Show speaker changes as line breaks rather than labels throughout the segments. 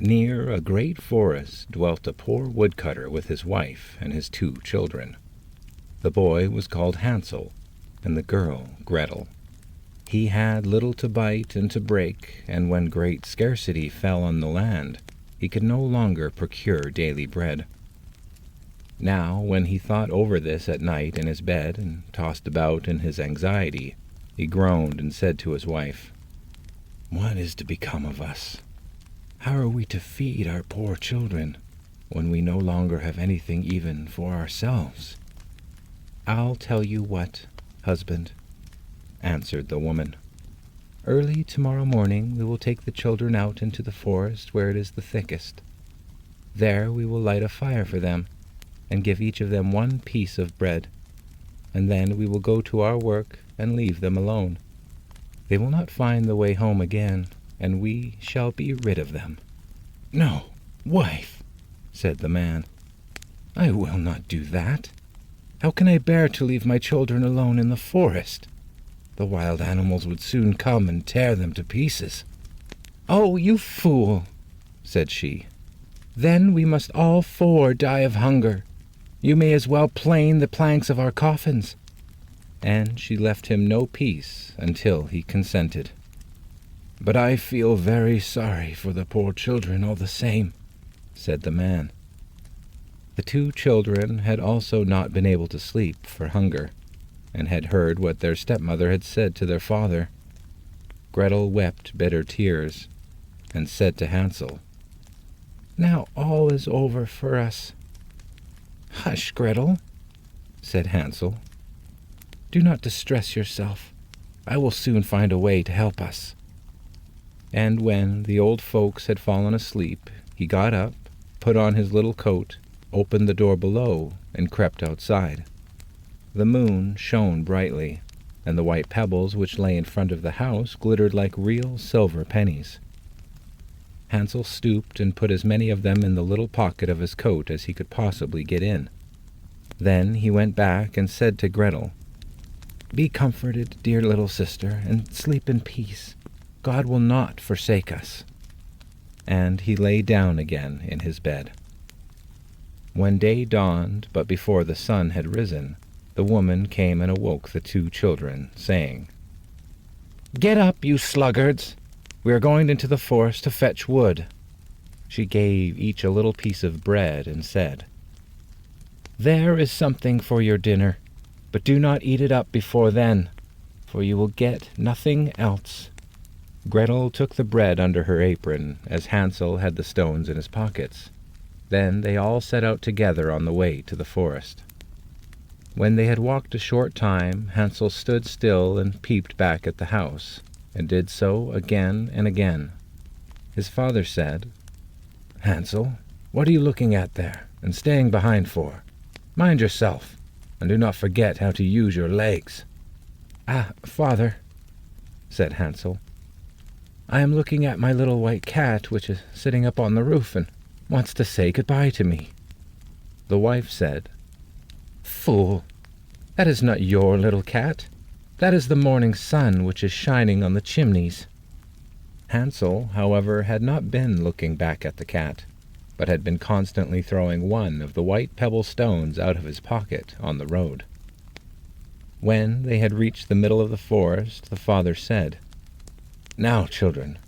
Near a great forest dwelt a poor woodcutter with his wife and his 2 children. The boy was called Hansel, and the girl Gretel. He had little to bite and to break, and when great scarcity fell on the land, he could no longer procure daily bread. Now, when he thought over this at night in his bed and tossed about in his anxiety, he groaned and said to his wife, "What is to become of us? How are we to feed our poor children when we no longer have anything even for ourselves?" "I'll tell you what, husband," answered the woman. "Early tomorrow morning we will take the children out into the forest where it is the thickest. There we will light a fire for them, and give each of them 1 piece of bread, and then we will go to our work and leave them alone. They will not find the way home again, and we shall be rid of them." "No, wife," said the man, "I will not do that. How can I bear to leave my children alone in the forest? The wild animals would soon come and tear them to pieces." "Oh, you fool," said she. "Then we must all 4 die of hunger. You may as well plane the planks of our coffins." And she left him no peace until he consented. "But I feel very sorry for the poor children all the same," said the man. The 2 children had also not been able to sleep for hunger, and had heard what their stepmother had said to their father. Gretel wept bitter tears, and said to Hansel, "Now all is over for us." "Hush, Gretel," said Hansel. "Do not distress yourself. I will soon find a way to help us." And when the old folks had fallen asleep, he got up, put on his little coat, opened the door below, and crept outside. The moon shone brightly, and the white pebbles which lay in front of the house glittered like real silver pennies. Hansel stooped and put as many of them in the little pocket of his coat as he could possibly get in. Then he went back and said to Gretel, "Be comforted, dear little sister, and sleep in peace. God will not forsake us." And he lay down again in his bed. When day dawned, but before the sun had risen, the woman came and awoke the 2 children, saying, "Get up, you sluggards! We are going into the forest to fetch wood." She gave each a little piece of bread and said, "There is something for your dinner, but do not eat it up before then, for you will get nothing else." Gretel took the bread under her apron, as Hansel had the stones in his pockets. Then they all set out together on the way to the forest. When they had walked a short time, Hansel stood still and peeped back at the house, and did so again and again. His father said, "Hansel, what are you looking at there, and staying behind for? Mind yourself, and do not forget how to use your legs." "Ah, father," said Hansel, "I am looking at my little white cat, which is sitting up on the roof and wants to say goodbye to me." The wife said, "Fool, that is not your little cat. That is the morning sun which is shining on the chimneys." Hansel, however, had not been looking back at the cat, but had been constantly throwing one of the white pebble stones out of his pocket on the road. When they had reached the middle of the forest, the father said, "Now, children,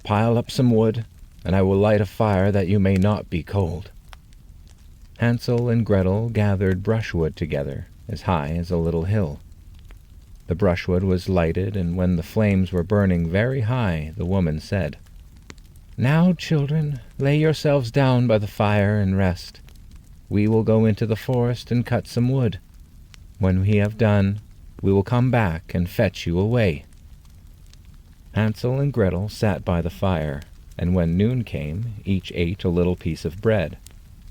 pile up some wood, and I will light a fire that you may not be cold." Hansel and Gretel gathered brushwood together, as high as a little hill. The brushwood was lighted, and when the flames were burning very high, the woman said, "Now, children, lay yourselves down by the fire and rest. We will go into the forest and cut some wood. When we have done, we will come back and fetch you away." Hansel and Gretel sat by the fire, and when noon came, each ate a little piece of bread,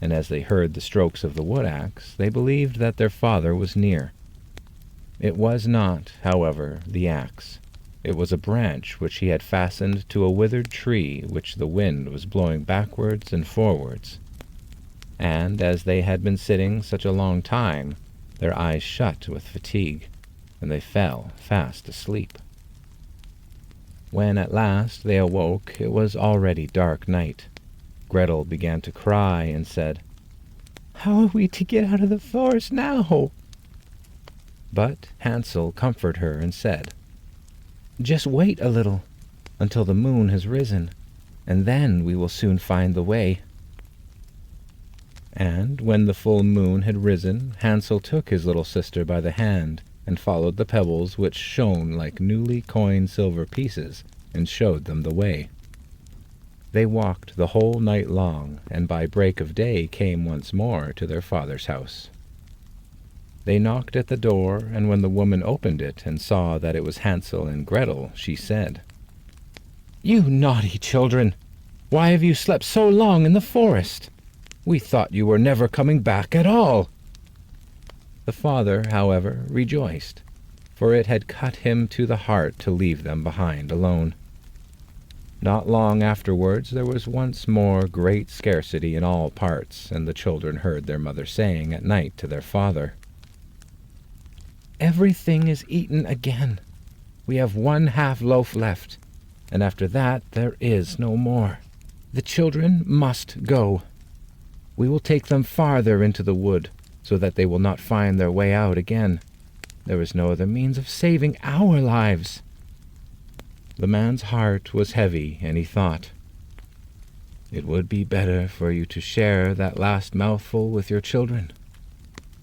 and as they heard the strokes of the wood-axe, they believed that their father was near. It was not, however, the axe. It was a branch which he had fastened to a withered tree which the wind was blowing backwards and forwards. And as they had been sitting such a long time, their eyes shut with fatigue, and they fell fast asleep. When at last they awoke, it was already dark night. Gretel began to cry and said, "How are we to get out of the forest now?" But Hansel comforted her and said, "Just wait a little, until the moon has risen, and then we will soon find the way." And when the full moon had risen, Hansel took his little sister by the hand and followed the pebbles which shone like newly coined silver pieces and showed them the way. They walked the whole night long, and by break of day came once more to their father's house. They knocked at the door, and when the woman opened it and saw that it was Hansel and Gretel, she said, "You naughty children! Why have you slept so long in the forest? We thought you were never coming back at all." The father, however, rejoiced, for it had cut him to the heart to leave them behind alone. Not long afterwards there was once more great scarcity in all parts, and the children heard their mother saying at night to their father, "Everything is eaten again. We have 1/2 loaf left, and after that there is no more. The children must go. We will take them farther into the wood, so that they will not find their way out again. There is no other means of saving our lives." The man's heart was heavy, and he thought, "It would be better for you to share that last mouthful with your children."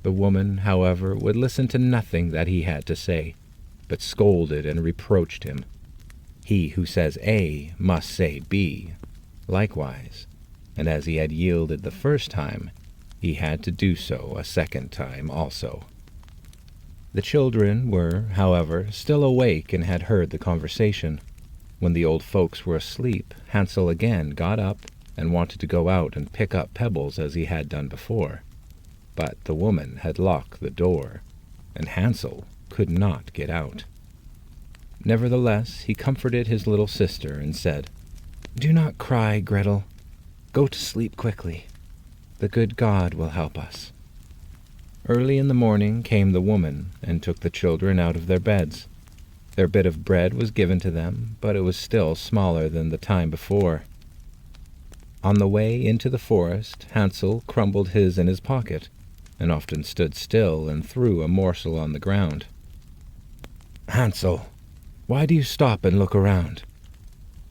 The woman, however, would listen to nothing that he had to say, but scolded and reproached him. He who says A must say B likewise, and as he had yielded the first time, he had to do so a second time also. The children were, however, still awake and had heard the conversation. When the old folks were asleep, Hansel again got up and wanted to go out and pick up pebbles as he had done before. But the woman had locked the door, and Hansel could not get out. Nevertheless, he comforted his little sister and said, "Do not cry, Gretel. Go to sleep quickly. The good God will help us." Early in the morning came the woman and took the children out of their beds. Their bit of bread was given to them, but it was still smaller than the time before. On the way into the forest, Hansel crumbled his in his pocket, and often stood still and threw a morsel on the ground. "Hansel, why do you stop and look around?"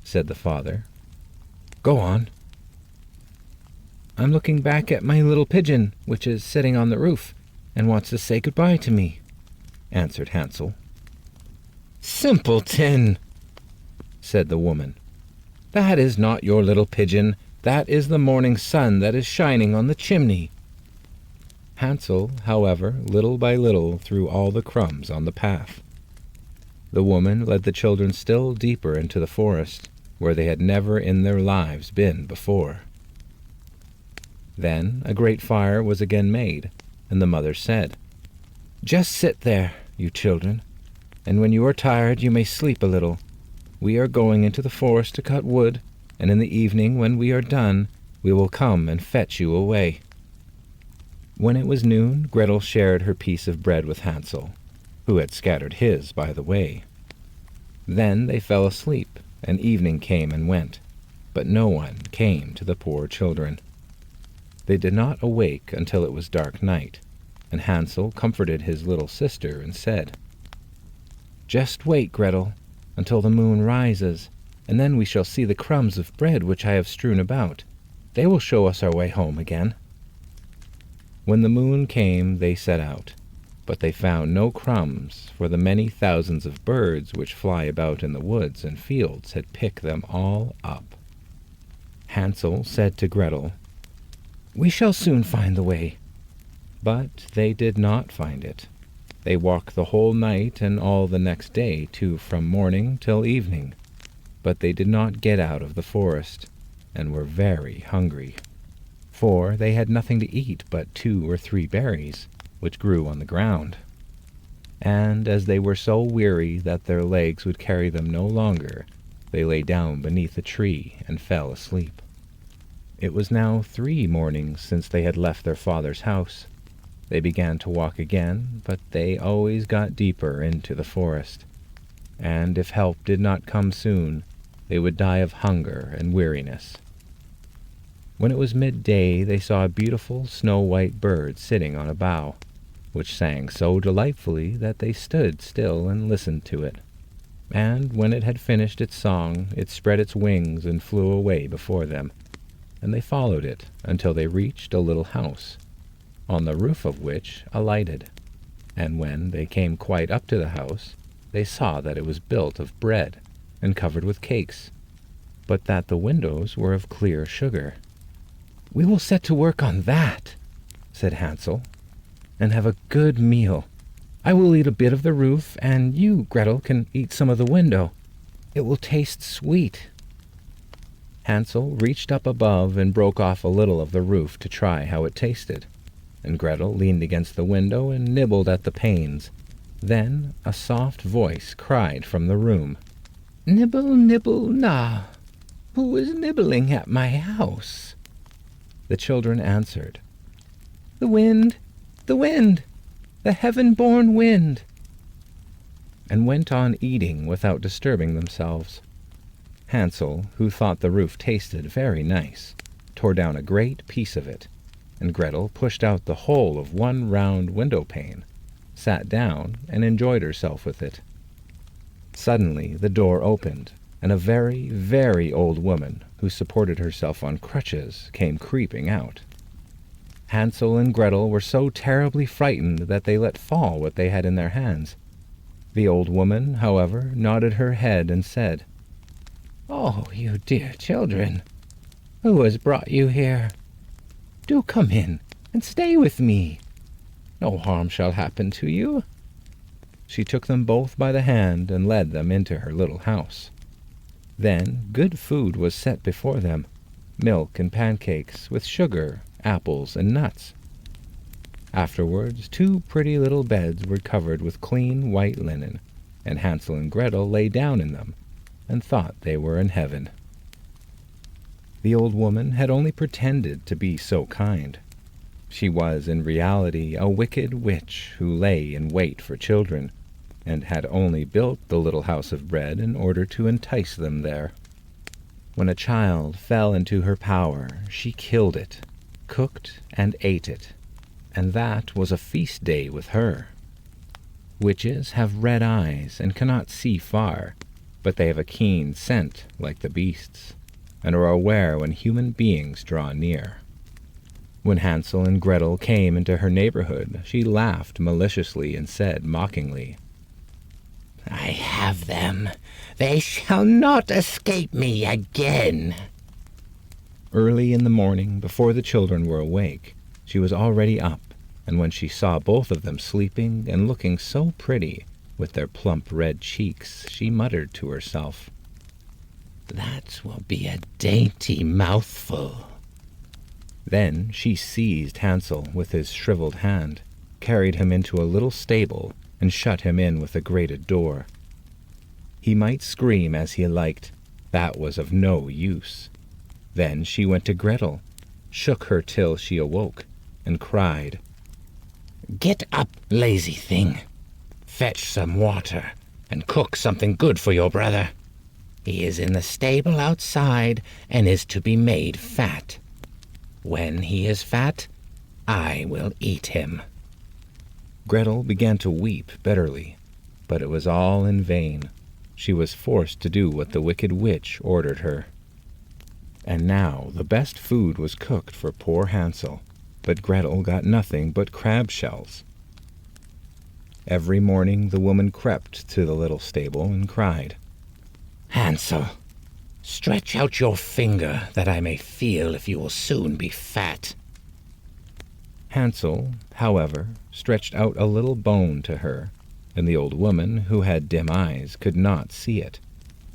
said the father. "Go on." "I'm looking back at my little pigeon, which is sitting on the roof, and wants to say goodbye to me," answered Hansel. "Simpleton!" said the woman. "That is not your little pigeon. That is the morning sun that is shining on the chimney." Hansel, however, little by little threw all the crumbs on the path. The woman led the children still deeper into the forest, where they had never in their lives been before. Then a great fire was again made, and the mother said, "Just sit there, you children, and when you are tired you may sleep a little. We are going into the forest to cut wood, and in the evening, when we are done, we will come and fetch you away." When it was noon, Gretel shared her piece of bread with Hansel, who had scattered his by the way. Then they fell asleep, and evening came and went, but no one came to the poor children. They did not awake until it was dark night, and Hansel comforted his little sister and said, "Just wait, Gretel, until the moon rises, and then we shall see the crumbs of bread which I have strewn about. They will show us our way home again." When the moon came, they set out, but they found no crumbs, for the many thousands of birds which fly about in the woods and fields had picked them all up. Hansel said to Gretel, "We shall soon find the way." But they did not find it. They walked the whole night and all the next day, too, from morning till evening, but they did not get out of the forest, and were very hungry, for they had nothing to eat but 2 or 3 berries, which grew on the ground. And as they were so weary that their legs would carry them no longer, they lay down beneath a tree and fell asleep. It was now 3 mornings since they had left their father's house. They began to walk again, but they always got deeper into the forest, and if help did not come soon, they would die of hunger and weariness. When it was midday, they saw a beautiful snow-white bird sitting on a bough, which sang so delightfully that they stood still and listened to it. And when it had finished its song, it spread its wings and flew away before them, and they followed it until they reached a little house, on the roof of which alighted. And when they came quite up to the house, they saw that it was built of bread and covered with cakes, but that the windows were of clear sugar. "We will set to work on that," said Hansel, "and have a good meal. I will eat a bit of the roof, and you, Gretel, can eat some of the window. It will taste sweet." Hansel reached up above and broke off a little of the roof to try how it tasted, and Gretel leaned against the window and nibbled at the panes. Then a soft voice cried from the room, "Nibble, nibble, na! Who is nibbling at my house?" The children answered, "The wind, the wind, the heaven-born wind," and went on eating without disturbing themselves. Hansel, who thought the roof tasted very nice, tore down a great piece of it, and Gretel pushed out the whole of one round window-pane, sat down, and enjoyed herself with it. Suddenly the door opened, and a very, very old woman, who supported herself on crutches, came creeping out. Hansel and Gretel were so terribly frightened that they let fall what they had in their hands. The old woman, however, nodded her head and said, "Oh, you dear children, who has brought you here? Do come in and stay with me. No harm shall happen to you." She took them both by the hand and led them into her little house. Then good food was set before them, milk and pancakes, with sugar, apples, and nuts. Afterwards 2 pretty little beds were covered with clean white linen, and Hansel and Gretel lay down in them, and thought they were in heaven. The old woman had only pretended to be so kind. She was in reality a wicked witch who lay in wait for children, and had only built the little house of bread in order to entice them there. When a child fell into her power, she killed it, cooked and ate it, and that was a feast day with her. Witches have red eyes and cannot see far, but they have a keen scent like the beasts, and are aware when human beings draw near. When Hansel and Gretel came into her neighborhood, she laughed maliciously and said mockingly, "I have them. They shall not escape me again." Early in the morning, before the children were awake, she was already up, and when she saw both of them sleeping and looking so pretty, with their plump red cheeks, she muttered to herself, "That will be a dainty mouthful." Then she seized Hansel with his shriveled hand, carried him into a little stable, and shut him in with a grated door. He might scream as he liked, that was of no use. Then she went to Gretel, shook her till she awoke, and cried, "Get up, lazy thing! Fetch some water, and cook something good for your brother. He is in the stable outside, and is to be made fat. When he is fat, I will eat him." Gretel began to weep bitterly, but it was all in vain. She was forced to do what the wicked witch ordered her. And now the best food was cooked for poor Hansel, but Gretel got nothing but crab shells. Every morning the woman crept to the little stable and cried, "Hansel, stretch out your finger that I may feel if you will soon be fat." Hansel, however, stretched out a little bone to her, and the old woman, who had dim eyes, could not see it,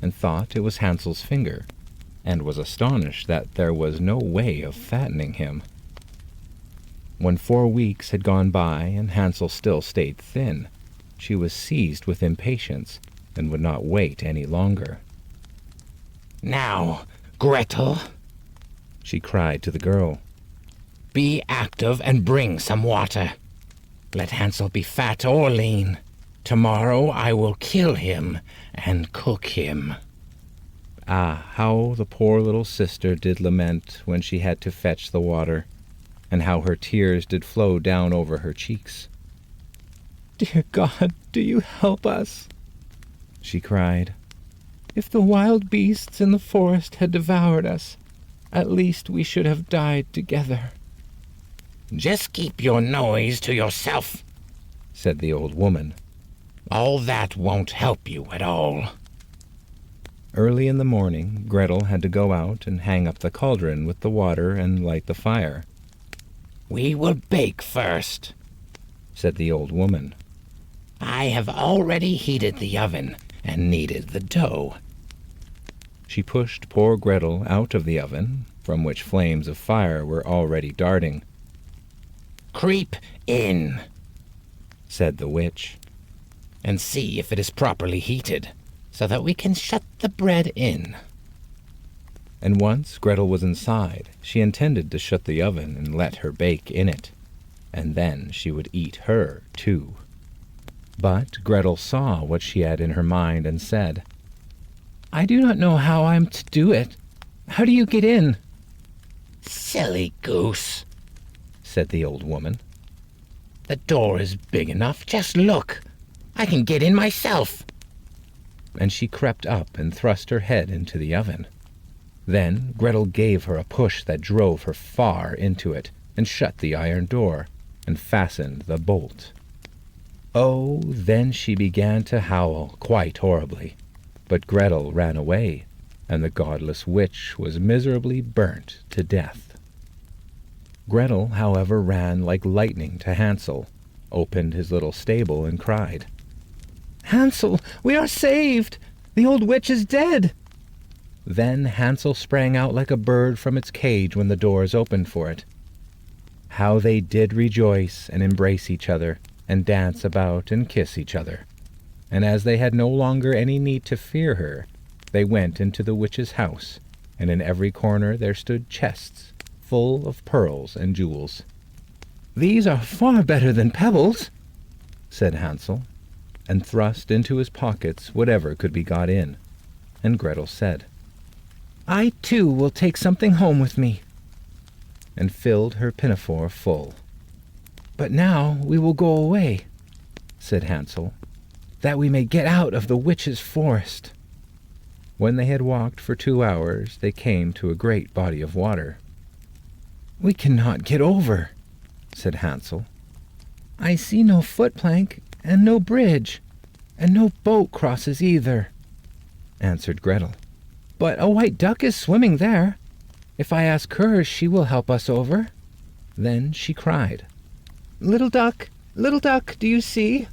and thought it was Hansel's finger, and was astonished that there was no way of fattening him. When 4 weeks had gone by and Hansel still stayed thin, she was seized with impatience and would not wait any longer. "Now, Gretel," she cried to the girl, "be active and bring some water. Let Hansel be fat or lean. Tomorrow I will kill him and cook him." Ah, how the poor little sister did lament when she had to fetch the water, and how her tears did flow down over her cheeks. "Dear God, do you help us?" she cried. "If the wild beasts in the forest had devoured us, at least we should have died together."
"Just keep your noise to yourself,"
said the old woman.
"All that won't help you at all."
Early in the morning, Gretel had to go out and hang up the cauldron with the water and light the fire.
"We will bake first,"
said the old woman.
"I have already heated the oven and kneaded the dough."
She pushed poor Gretel out of the oven, from which flames of fire were already darting.
"Creep in,"
said the witch,
"and see if it is properly heated, so that we can shut the bread in."
And once Gretel was inside, she intended to shut the oven and let her bake in it, and then she would eat her too. But Gretel saw what she had in her mind and said, "I do not know how I am to do it. How do you get in?"
"Silly goose,"
said the old woman.
"The door is big enough. Just look. I can get in myself."
And she crept up and thrust her head into the oven. Then Gretel gave her a push that drove her far into it, and shut the iron door, and fastened the bolt. Oh, then she began to howl quite horribly, but Gretel ran away, and the godless witch was miserably burnt to death. Gretel, however, ran like lightning to Hansel, opened his little stable, and cried, "Hansel, we are saved! The old witch is dead!" Then Hansel sprang out like a bird from its cage when the doors opened for it. How they did rejoice and embrace each other, and dance about and kiss each other. And as they had no longer any need to fear her, they went into the witch's house, and in every corner there stood chests full of pearls and jewels. "These are far better than pebbles," said Hansel, and thrust into his pockets whatever could be got in. And Gretel said, "I too will take something home with me," and filled her pinafore full. "But now we will go away," said Hansel, "that we may get out of the witch's forest." When they had walked for 2 hours, they came to a great body of water. "We cannot get over," said Hansel. "I see no footplank, and no bridge, and no boat crosses either," answered Gretel. "But a white duck is swimming there. If I ask her, she will help us over." Then she cried, little duck, do you see?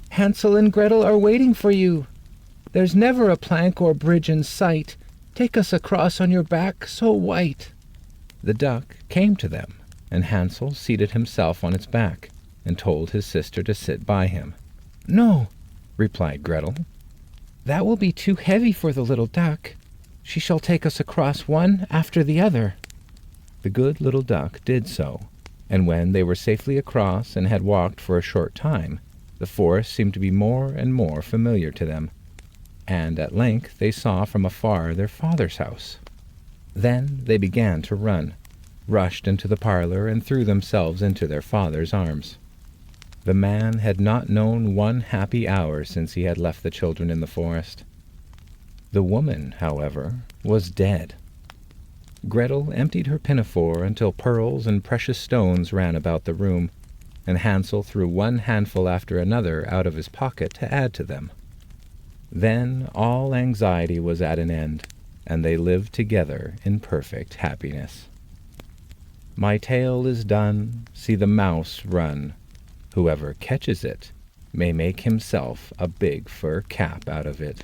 Hansel and Gretel are waiting for you. There's never a plank or bridge in sight. Take us across on your back so white." The duck came to them, and Hansel seated himself on its back, and told his sister to sit by him. "No," replied Gretel. "That will be too heavy for the little duck. She shall take us across one after the other." The good little duck did so, and when they were safely across and had walked for a short time, the forest seemed to be more and more familiar to them, and at length they saw from afar their father's house. Then they began to run, rushed into the parlor, and threw themselves into their father's arms. The man had not known one happy hour since he had left the children in the forest. The woman, however, was dead. Gretel emptied her pinafore until pearls and precious stones ran about the room, and Hansel threw one handful after another out of his pocket to add to them. Then all anxiety was at an end, and they lived together in perfect happiness. My tale is done, see the mouse run. Whoever catches it may make himself a big fur cap out of it.